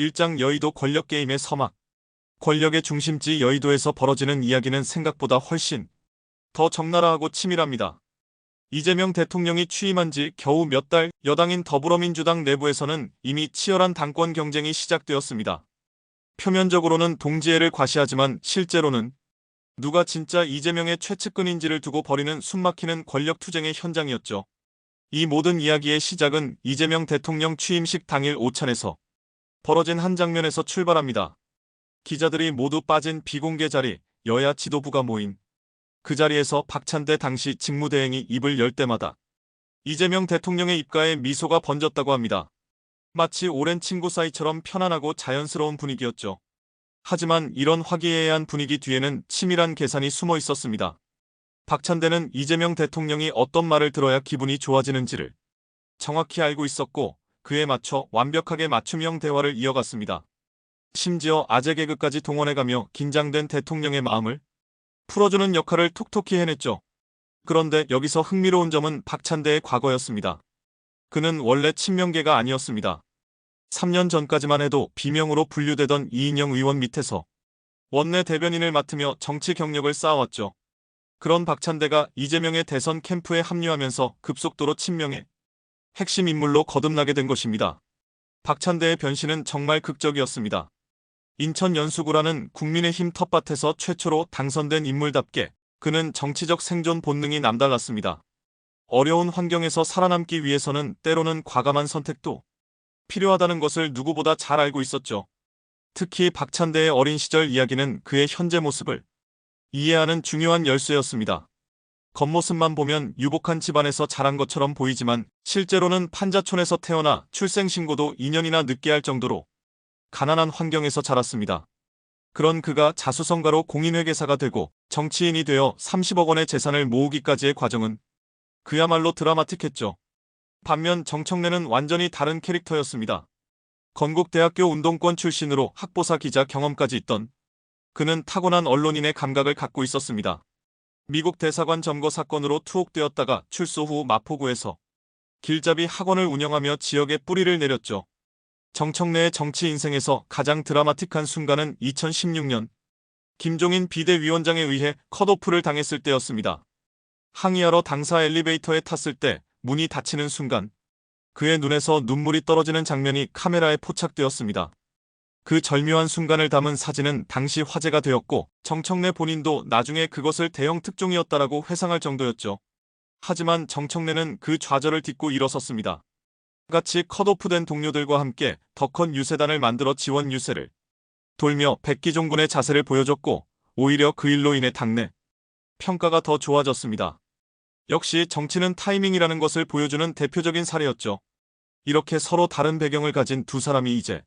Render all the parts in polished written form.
일장 여의도 권력게임의 서막. 권력의 중심지 여의도에서 벌어지는 이야기는 생각보다 훨씬 더 적나라하고 치밀합니다. 이재명 대통령이 취임한 지 겨우 몇 달, 여당인 더불어민주당 내부에서는 이미 치열한 당권 경쟁이 시작되었습니다. 표면적으로는 동지애를 과시하지만 실제로는 누가 진짜 이재명의 최측근인지를 두고 벌이는 숨막히는 권력투쟁의 현장이었죠. 이 모든 이야기의 시작은 이재명 대통령 취임식 당일 오찬에서 벌어진 한 장면에서 출발합니다. 기자들이 모두 빠진 비공개 자리, 여야 지도부가 모인 그 자리에서 박찬대 당시 직무대행이 입을 열 때마다 이재명 대통령의 입가에 미소가 번졌다고 합니다. 마치 오랜 친구 사이처럼 편안하고 자연스러운 분위기였죠. 하지만 이런 화기애애한 분위기 뒤에는 치밀한 계산이 숨어 있었습니다. 박찬대는 이재명 대통령이 어떤 말을 들어야 기분이 좋아지는지를 정확히 알고 있었고 그에 맞춰 완벽하게 맞춤형 대화를 이어갔습니다. 심지어 아재 개그까지 동원해가며 긴장된 대통령의 마음을 풀어주는 역할을 톡톡히 해냈죠. 그런데 여기서 흥미로운 점은 박찬대의 과거였습니다. 그는 원래 친명계가 아니었습니다. 3년 전까지만 해도 비명으로 분류되던 이인영 의원 밑에서 원내 대변인을 맡으며 정치 경력을 쌓아왔죠. 그런 박찬대가 이재명의 대선 캠프에 합류하면서 급속도로 친명의 핵심 인물로 거듭나게 된 것입니다. 박찬대의 변신은 정말 극적이었습니다. 인천 연수구라는 국민의힘 텃밭에서 최초로 당선된 인물답게 그는 정치적 생존 본능이 남달랐습니다. 어려운 환경에서 살아남기 위해서는 때로는 과감한 선택도 필요하다는 것을 누구보다 잘 알고 있었죠. 특히 박찬대의 어린 시절 이야기는 그의 현재 모습을 이해하는 중요한 열쇠였습니다. 겉모습만 보면 유복한 집안에서 자란 것처럼 보이지만 실제로는 판자촌에서 태어나 출생신고도 2년이나 늦게 할 정도로 가난한 환경에서 자랐습니다. 그런 그가 자수성가로 공인회계사가 되고 정치인이 되어 30억 원의 재산을 모으기까지의 과정은 그야말로 드라마틱했죠. 반면 정청래는 완전히 다른 캐릭터였습니다. 건국대학교 운동권 출신으로 학보사 기자 경험까지 있던 그는 타고난 언론인의 감각을 갖고 있었습니다. 미국 대사관 점거 사건으로 투옥되었다가 출소 후 마포구에서 길잡이 학원을 운영하며 지역에 뿌리를 내렸죠. 정청래의 정치 인생에서 가장 드라마틱한 순간은 2016년 김종인 비대위원장에 의해 컷오프를 당했을 때였습니다. 항의하러 당사 엘리베이터에 탔을 때 문이 닫히는 순간 그의 눈에서 눈물이 떨어지는 장면이 카메라에 포착되었습니다. 그 절묘한 순간을 담은 사진은 당시 화제가 되었고 정청래 본인도 나중에 그것을 대형 특종이었다라고 회상할 정도였죠. 하지만 정청래는 그 좌절을 딛고 일어섰습니다. 같이 컷오프된 동료들과 함께 더 큰 유세단을 만들어 지원 유세를 돌며 백기종군의 자세를 보여줬고 오히려 그 일로 인해 당내 평가가 더 좋아졌습니다. 역시 정치는 타이밍이라는 것을 보여주는 대표적인 사례였죠. 이렇게 서로 다른 배경을 가진 두 사람이 이제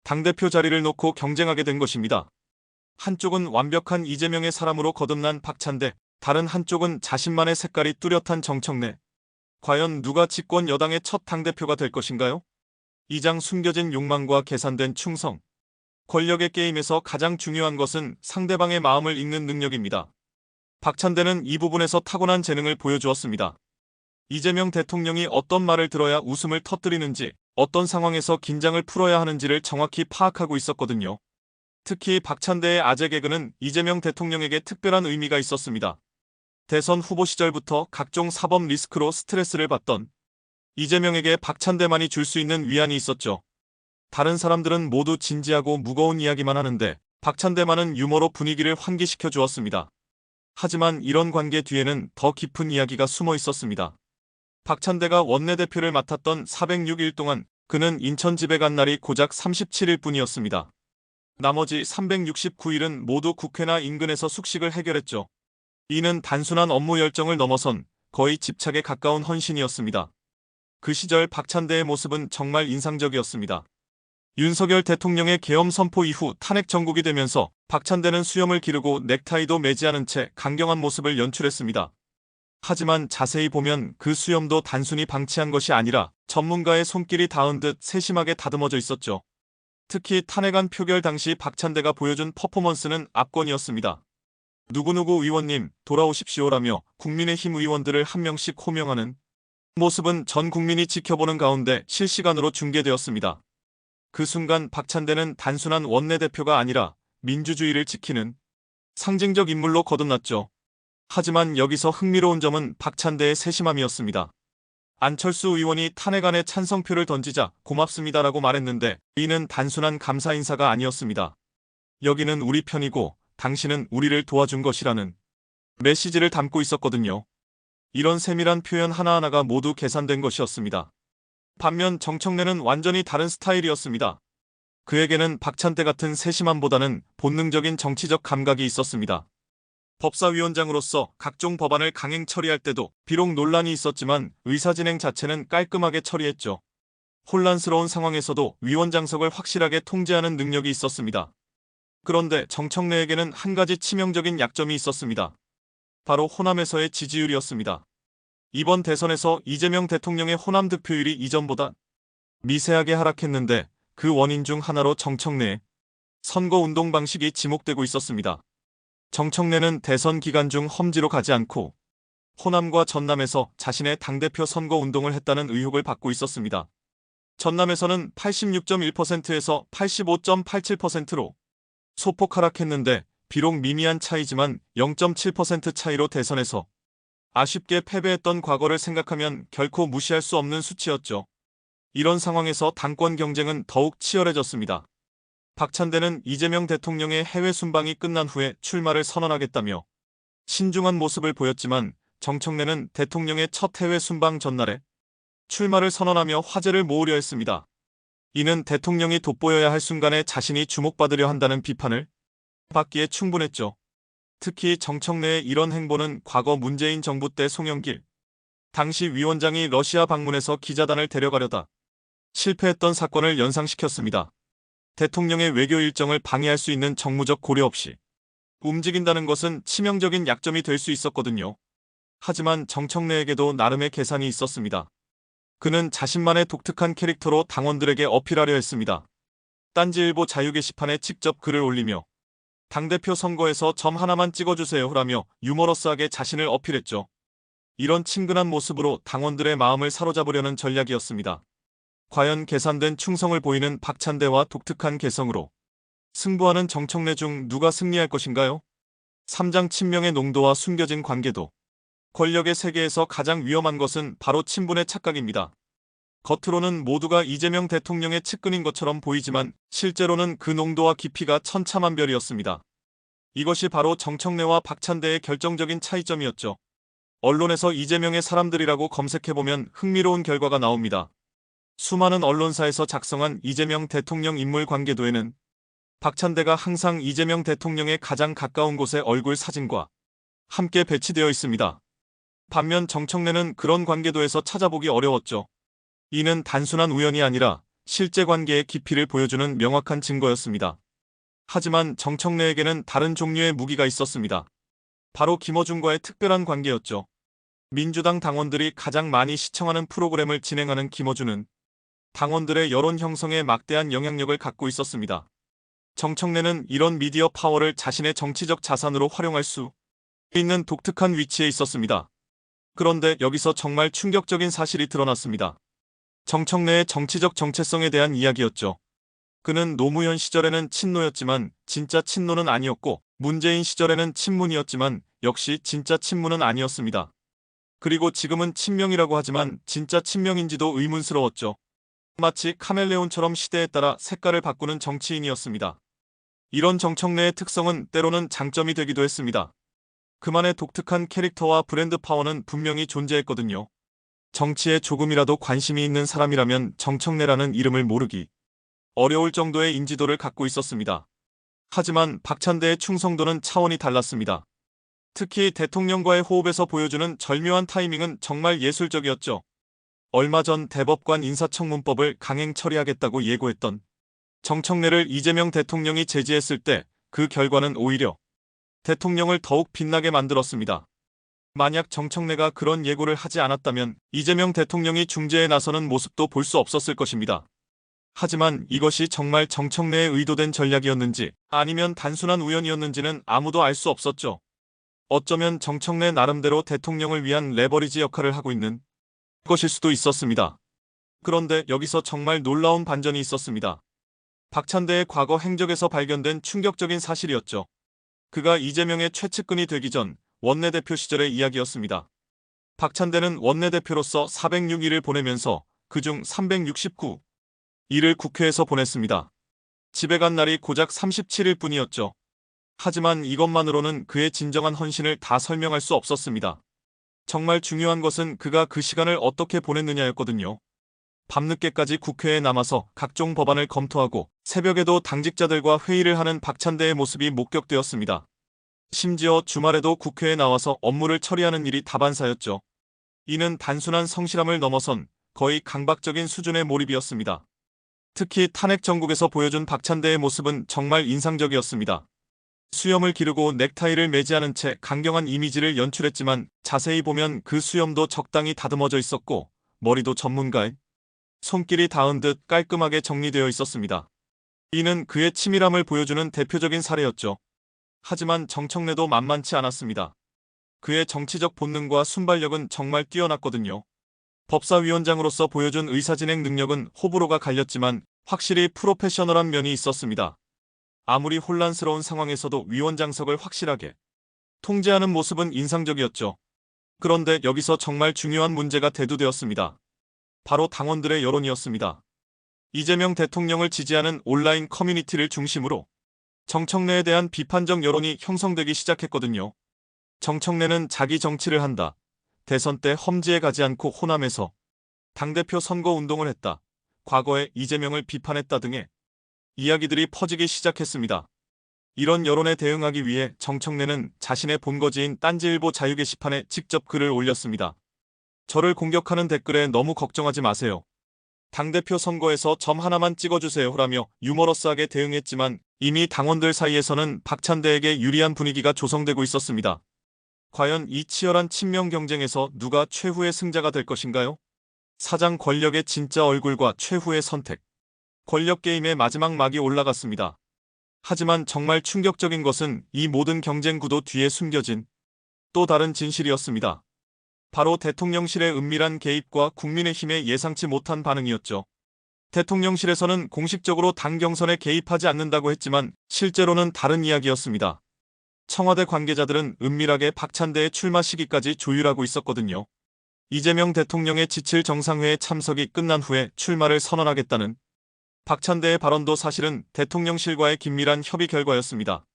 당대표 자리를 놓고 경쟁하게 된 것입니다. 한쪽은 완벽한 이재명의 사람으로 거듭난 박찬대, 다른 한쪽은 자신만의 색깔이 뚜렷한 정청래. 과연 누가 집권 여당의 첫 당대표가 될 것인가요? 이장 숨겨진 욕망과 계산된 충성. 권력의 게임에서 가장 중요한 것은 상대방의 마음을 읽는 능력입니다. 박찬대는 이 부분에서 타고난 재능을 보여주었습니다. 이재명 대통령이 어떤 말을 들어야 웃음을 터뜨리는지, 어떤 상황에서 긴장을 풀어야 하는지를 정확히 파악하고 있었거든요. 특히 박찬대의 아재 개그는 이재명 대통령에게 특별한 의미가 있었습니다. 대선 후보 시절부터 각종 사법 리스크로 스트레스를 받던 이재명에게 박찬대만이 줄 수 있는 위안이 있었죠. 다른 사람들은 모두 진지하고 무거운 이야기만 하는데 박찬대만은 유머로 분위기를 환기시켜 주었습니다. 하지만 이런 관계 뒤에는 더 깊은 이야기가 숨어 있었습니다. 박찬대가 원내대표를 맡았던 406일 동안 그는 인천 집에 간 날이 고작 37일 뿐이었습니다. 나머지 369일은 모두 국회나 인근에서 숙식을 해결했죠. 이는 단순한 업무 열정을 넘어선 거의 집착에 가까운 헌신이었습니다. 그 시절 박찬대의 모습은 정말 인상적이었습니다. 윤석열 대통령의 계엄 선포 이후 탄핵 정국이 되면서 박찬대는 수염을 기르고 넥타이도 매지 않은 채 강경한 모습을 연출했습니다. 하지만 자세히 보면 그 수염도 단순히 방치한 것이 아니라 전문가의 손길이 닿은 듯 세심하게 다듬어져 있었죠. 특히 탄핵안 표결 당시 박찬대가 보여준 퍼포먼스는 압권이었습니다. 누구누구 의원님 돌아오십시오라며 국민의힘 의원들을 한 명씩 호명하는 모습은 전 국민이 지켜보는 가운데 실시간으로 중계되었습니다. 그 순간 박찬대는 단순한 원내대표가 아니라 민주주의를 지키는 상징적 인물로 거듭났죠. 하지만 여기서 흥미로운 점은 박찬대의 세심함이었습니다. 안철수 의원이 탄핵안에 찬성표를 던지자 고맙습니다라고 말했는데 이는 단순한 감사 인사가 아니었습니다. 여기는 우리 편이고 당신은 우리를 도와준 것이라는 메시지를 담고 있었거든요. 이런 세밀한 표현 하나하나가 모두 계산된 것이었습니다. 반면 정청래는 완전히 다른 스타일이었습니다. 그에게는 박찬대 같은 세심함보다는 본능적인 정치적 감각이 있었습니다. 법사위원장으로서 각종 법안을 강행 처리할 때도 비록 논란이 있었지만 의사진행 자체는 깔끔하게 처리했죠. 혼란스러운 상황에서도 위원장석을 확실하게 통제하는 능력이 있었습니다. 그런데 정청래에게는 한 가지 치명적인 약점이 있었습니다. 바로 호남에서의 지지율이었습니다. 이번 대선에서 이재명 대통령의 호남 득표율이 이전보다 미세하게 하락했는데 그 원인 중 하나로 정청래의 선거운동 방식이 지목되고 있었습니다. 정청래는 대선 기간 중 험지로 가지 않고 호남과 전남에서 자신의 당대표 선거운동을 했다는 의혹을 받고 있었습니다. 전남에서는 86.1%에서 85.87%로 소폭 하락했는데 비록 미미한 차이지만 0.7% 차이로 대선에서 아쉽게 패배했던 과거를 생각하면 결코 무시할 수 없는 수치였죠. 이런 상황에서 당권 경쟁은 더욱 치열해졌습니다. 박찬대는 이재명 대통령의 해외 순방이 끝난 후에 출마를 선언하겠다며 신중한 모습을 보였지만 정청래는 대통령의 첫 해외 순방 전날에 출마를 선언하며 화제를 모으려 했습니다. 이는 대통령이 돋보여야 할 순간에 자신이 주목받으려 한다는 비판을 받기에 충분했죠. 특히 정청래의 이런 행보는 과거 문재인 정부 때 송영길 당시 위원장이 러시아 방문해서 기자단을 데려가려다 실패했던 사건을 연상시켰습니다. 대통령의 외교 일정을 방해할 수 있는 정무적 고려 없이 움직인다는 것은 치명적인 약점이 될 수 있었거든요. 하지만 정청래에게도 나름의 계산이 있었습니다. 그는 자신만의 독특한 캐릭터로 당원들에게 어필하려 했습니다. 딴지일보 자유 게시판에 직접 글을 올리며 당대표 선거에서 점 하나만 찍어주세요라며 유머러스하게 자신을 어필했죠. 이런 친근한 모습으로 당원들의 마음을 사로잡으려는 전략이었습니다. 과연 계산된 충성을 보이는 박찬대와 독특한 개성으로 승부하는 정청래 중 누가 승리할 것인가요? 삼장 친명의 농도와 숨겨진 관계도 권력의 세계에서 가장 위험한 것은 바로 친분의 착각입니다. 겉으로는 모두가 이재명 대통령의 측근인 것처럼 보이지만 실제로는 그 농도와 깊이가 천차만별이었습니다. 이것이 바로 정청래와 박찬대의 결정적인 차이점이었죠. 언론에서 이재명의 사람들이라고 검색해보면 흥미로운 결과가 나옵니다. 수많은 언론사에서 작성한 이재명 대통령 인물 관계도에는 박찬대가 항상 이재명 대통령의 가장 가까운 곳에 얼굴 사진과 함께 배치되어 있습니다. 반면 정청래는 그런 관계도에서 찾아보기 어려웠죠. 이는 단순한 우연이 아니라 실제 관계의 깊이를 보여주는 명확한 증거였습니다. 하지만 정청래에게는 다른 종류의 무기가 있었습니다. 바로 김어준과의 특별한 관계였죠. 민주당 당원들이 가장 많이 시청하는 프로그램을 진행하는 김어준은 당원들의 여론 형성에 막대한 영향력을 갖고 있었습니다. 정청래는 이런 미디어 파워를 자신의 정치적 자산으로 활용할 수 있는 독특한 위치에 있었습니다. 그런데 여기서 정말 충격적인 사실이 드러났습니다. 정청래의 정치적 정체성에 대한 이야기였죠. 그는 노무현 시절에는 친노였지만 진짜 친노는 아니었고 문재인 시절에는 친문이었지만 역시 진짜 친문은 아니었습니다. 그리고 지금은 친명이라고 하지만 진짜 친명인지도 의문스러웠죠. 마치 카멜레온처럼 시대에 따라 색깔을 바꾸는 정치인이었습니다. 이런 정청래의 특성은 때로는 장점이 되기도 했습니다. 그만의 독특한 캐릭터와 브랜드 파워는 분명히 존재했거든요. 정치에 조금이라도 관심이 있는 사람이라면 정청래라는 이름을 모르기 어려울 정도의 인지도를 갖고 있었습니다. 하지만 박찬대의 충성도는 차원이 달랐습니다. 특히 대통령과의 호흡에서 보여주는 절묘한 타이밍은 정말 예술적이었죠. 얼마 전 대법관 인사청문법을 강행 처리하겠다고 예고했던 정청래를 이재명 대통령이 제지했을 때 그 결과는 오히려 대통령을 더욱 빛나게 만들었습니다. 만약 정청래가 그런 예고를 하지 않았다면 이재명 대통령이 중재에 나서는 모습도 볼 수 없었을 것입니다. 하지만 이것이 정말 정청래의 의도된 전략이었는지 아니면 단순한 우연이었는지는 아무도 알 수 없었죠. 어쩌면 정청래 나름대로 대통령을 위한 레버리지 역할을 하고 있는 것일 수도 있었습니다. 그런데 여기서 정말 놀라운 반전이 있었습니다. 박찬대의 과거 행적에서 발견된 충격적인 사실이었죠. 그가 이재명의 최측근이 되기 전 원내대표 시절의 이야기였습니다. 박찬대는 원내대표로서 406일을 보내면서 그중 369일을 국회에서 보냈습니다. 집에 간 날이 고작 37일 뿐이었죠. 하지만 이것만으로는 그의 진정한 헌신을 다 설명할 수 없었습니다. 정말 중요한 것은 그가 그 시간을 어떻게 보냈느냐였거든요. 밤늦게까지 국회에 남아서 각종 법안을 검토하고 새벽에도 당직자들과 회의를 하는 박찬대의 모습이 목격되었습니다. 심지어 주말에도 국회에 나와서 업무를 처리하는 일이 다반사였죠. 이는 단순한 성실함을 넘어선 거의 강박적인 수준의 몰입이었습니다. 특히 탄핵 정국에서 보여준 박찬대의 모습은 정말 인상적이었습니다. 수염을 기르고 넥타이를 매지 않은 채 강경한 이미지를 연출했지만 자세히 보면 그 수염도 적당히 다듬어져 있었고 머리도 전문가의 손길이 닿은 듯 깔끔하게 정리되어 있었습니다. 이는 그의 치밀함을 보여주는 대표적인 사례였죠. 하지만 정청래도 만만치 않았습니다. 그의 정치적 본능과 순발력은 정말 뛰어났거든요. 법사위원장으로서 보여준 의사진행 능력은 호불호가 갈렸지만 확실히 프로페셔널한 면이 있었습니다. 아무리 혼란스러운 상황에서도 위원장석을 확실하게 통제하는 모습은 인상적이었죠. 그런데 여기서 정말 중요한 문제가 대두되었습니다. 바로 당원들의 여론이었습니다. 이재명 대통령을 지지하는 온라인 커뮤니티를 중심으로 정청래에 대한 비판적 여론이 형성되기 시작했거든요. 정청래는 자기 정치를 한다. 대선 때 험지에 가지 않고 호남에서 당대표 선거 운동을 했다. 과거에 이재명을 비판했다 등의 이야기들이 퍼지기 시작했습니다. 이런 여론에 대응하기 위해 정청래는 자신의 본거지인 딴지일보 자유 게시판에 직접 글을 올렸습니다. 저를 공격하는 댓글에 너무 걱정하지 마세요. 당대표 선거에서 점 하나만 찍어주세요라며 유머러스하게 대응했지만 이미 당원들 사이에서는 박찬대에게 유리한 분위기가 조성되고 있었습니다. 과연 이 치열한 친명 경쟁에서 누가 최후의 승자가 될 것인가요? 사장 권력의 진짜 얼굴과 최후의 선택. 권력 게임의 마지막 막이 올라갔습니다. 하지만 정말 충격적인 것은 이 모든 경쟁 구도 뒤에 숨겨진 또 다른 진실이었습니다. 바로 대통령실의 은밀한 개입과 국민의힘의 예상치 못한 반응이었죠. 대통령실에서는 공식적으로 당 경선에 개입하지 않는다고 했지만 실제로는 다른 이야기였습니다. 청와대 관계자들은 은밀하게 박찬대의 출마 시기까지 조율하고 있었거든요. 이재명 대통령의 지칠 정상회의 참석이 끝난 후에 출마를 선언하겠다는 박찬대의 발언도 사실은 대통령실과의 긴밀한 협의 결과였습니다.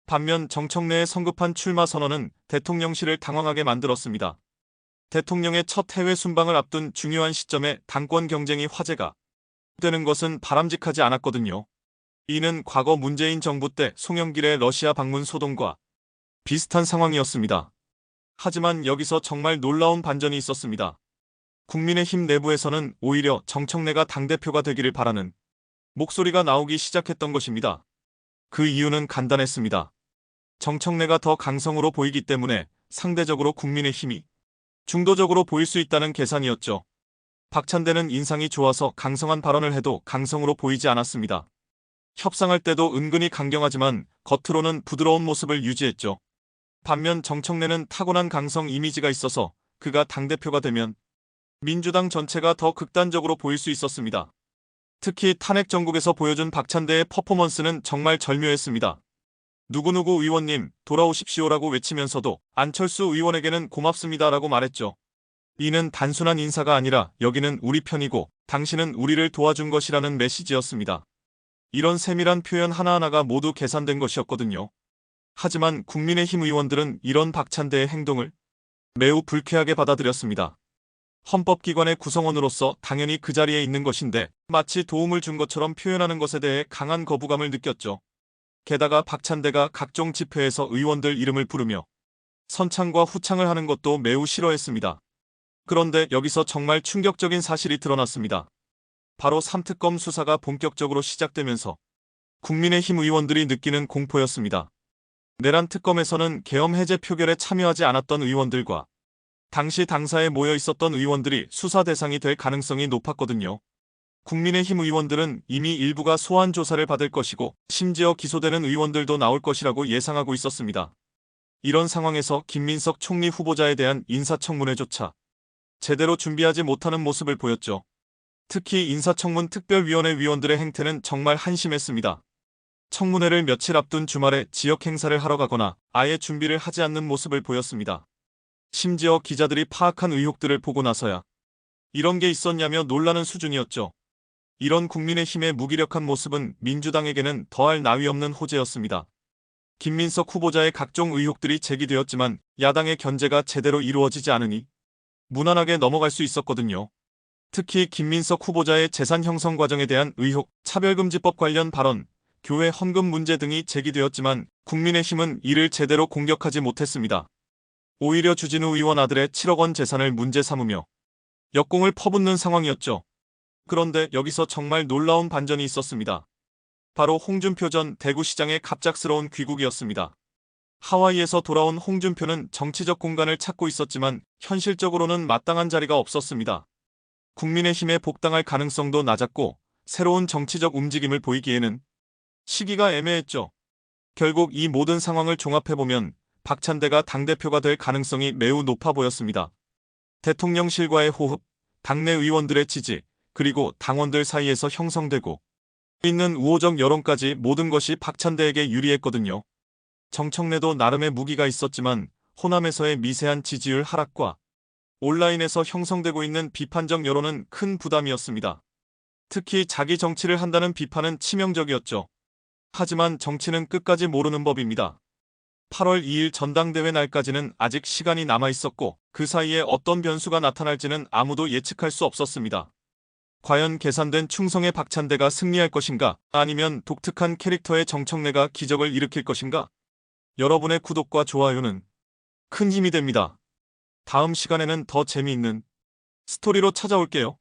반면 정청래의 성급한 출마 선언은 대통령실을 당황하게 만들었습니다. 대통령의 첫 해외 순방을 앞둔 중요한 시점에 당권 경쟁이 화제가 되는 것은 바람직하지 않았거든요. 이는 과거 문재인 정부 때 송영길의 러시아 방문 소동과 비슷한 상황이었습니다. 하지만 여기서 정말 놀라운 반전이 있었습니다. 국민의힘 내부에서는 오히려 정청래가 당대표가 되기를 바라는 목소리가 나오기 시작했던 것입니다. 그 이유는 간단했습니다. 정청래가 더 강성으로 보이기 때문에 상대적으로 국민의힘이 중도적으로 보일 수 있다는 계산이었죠. 박찬대는 인상이 좋아서 강성한 발언을 해도 강성으로 보이지 않았습니다. 협상할 때도 은근히 강경하지만 겉으로는 부드러운 모습을 유지했죠. 반면 정청래는 타고난 강성 이미지가 있어서 그가 당대표가 되면 민주당 전체가 더 극단적으로 보일 수 있었습니다. 특히 탄핵 정국에서 보여준 박찬대의 퍼포먼스는 정말 절묘했습니다. 누구누구 의원님 돌아오십시오라고 외치면서도 안철수 의원에게는 고맙습니다라고 말했죠. 이는 단순한 인사가 아니라 여기는 우리 편이고 당신은 우리를 도와준 것이라는 메시지였습니다. 이런 세밀한 표현 하나하나가 모두 계산된 것이었거든요. 하지만 국민의힘 의원들은 이런 박찬대의 행동을 매우 불쾌하게 받아들였습니다. 헌법기관의 구성원으로서 당연히 그 자리에 있는 것인데 마치 도움을 준 것처럼 표현하는 것에 대해 강한 거부감을 느꼈죠. 게다가 박찬대가 각종 집회에서 의원들 이름을 부르며 선창과 후창을 하는 것도 매우 싫어했습니다. 그런데 여기서 정말 충격적인 사실이 드러났습니다. 바로 3특검 수사가 본격적으로 시작되면서 국민의힘 의원들이 느끼는 공포였습니다. 내란 특검에서는 계엄 해제 표결에 참여하지 않았던 의원들과 당시 당사에 모여 있었던 의원들이 수사 대상이 될 가능성이 높았거든요. 국민의힘 의원들은 이미 일부가 소환 조사를 받을 것이고 심지어 기소되는 의원들도 나올 것이라고 예상하고 있었습니다. 이런 상황에서 김민석 총리 후보자에 대한 인사청문회조차 제대로 준비하지 못하는 모습을 보였죠. 특히 인사청문 특별위원회 위원들의 행태는 정말 한심했습니다. 청문회를 며칠 앞둔 주말에 지역 행사를 하러 가거나 아예 준비를 하지 않는 모습을 보였습니다. 심지어 기자들이 파악한 의혹들을 보고 나서야 이런 게 있었냐며 놀라는 수준이었죠. 이런 국민의힘의 무기력한 모습은 민주당에게는 더할 나위 없는 호재였습니다. 김민석 후보자의 각종 의혹들이 제기되었지만 야당의 견제가 제대로 이루어지지 않으니 무난하게 넘어갈 수 있었거든요. 특히 김민석 후보자의 재산 형성 과정에 대한 의혹, 차별금지법 관련 발언, 교회 헌금 문제 등이 제기되었지만 국민의힘은 이를 제대로 공격하지 못했습니다. 오히려 주진우 의원 아들의 7억 원 재산을 문제 삼으며 역공을 퍼붓는 상황이었죠. 그런데 여기서 정말 놀라운 반전이 있었습니다. 바로 홍준표 전 대구시장의 갑작스러운 귀국이었습니다. 하와이에서 돌아온 홍준표는 정치적 공간을 찾고 있었지만 현실적으로는 마땅한 자리가 없었습니다. 국민의힘에 복당할 가능성도 낮았고 새로운 정치적 움직임을 보이기에는 시기가 애매했죠. 결국 이 모든 상황을 종합해보면 박찬대가 당대표가 될 가능성이 매우 높아 보였습니다. 대통령실과의 호흡, 당내 의원들의 지지, 그리고 당원들 사이에서 형성되고 있는 우호적 여론까지 모든 것이 박찬대에게 유리했거든요. 정청래도 나름의 무기가 있었지만 호남에서의 미세한 지지율 하락과 온라인에서 형성되고 있는 비판적 여론은 큰 부담이었습니다. 특히 자기 정치를 한다는 비판은 치명적이었죠. 하지만 정치는 끝까지 모르는 법입니다. 8월 2일 전당대회 날까지는 아직 시간이 남아 있었고 그 사이에 어떤 변수가 나타날지는 아무도 예측할 수 없었습니다. 과연 계산된 충성의 박찬대가 승리할 것인가? 아니면 독특한 캐릭터의 정청래가 기적을 일으킬 것인가? 여러분의 구독과 좋아요는 큰 힘이 됩니다. 다음 시간에는 더 재미있는 스토리로 찾아올게요.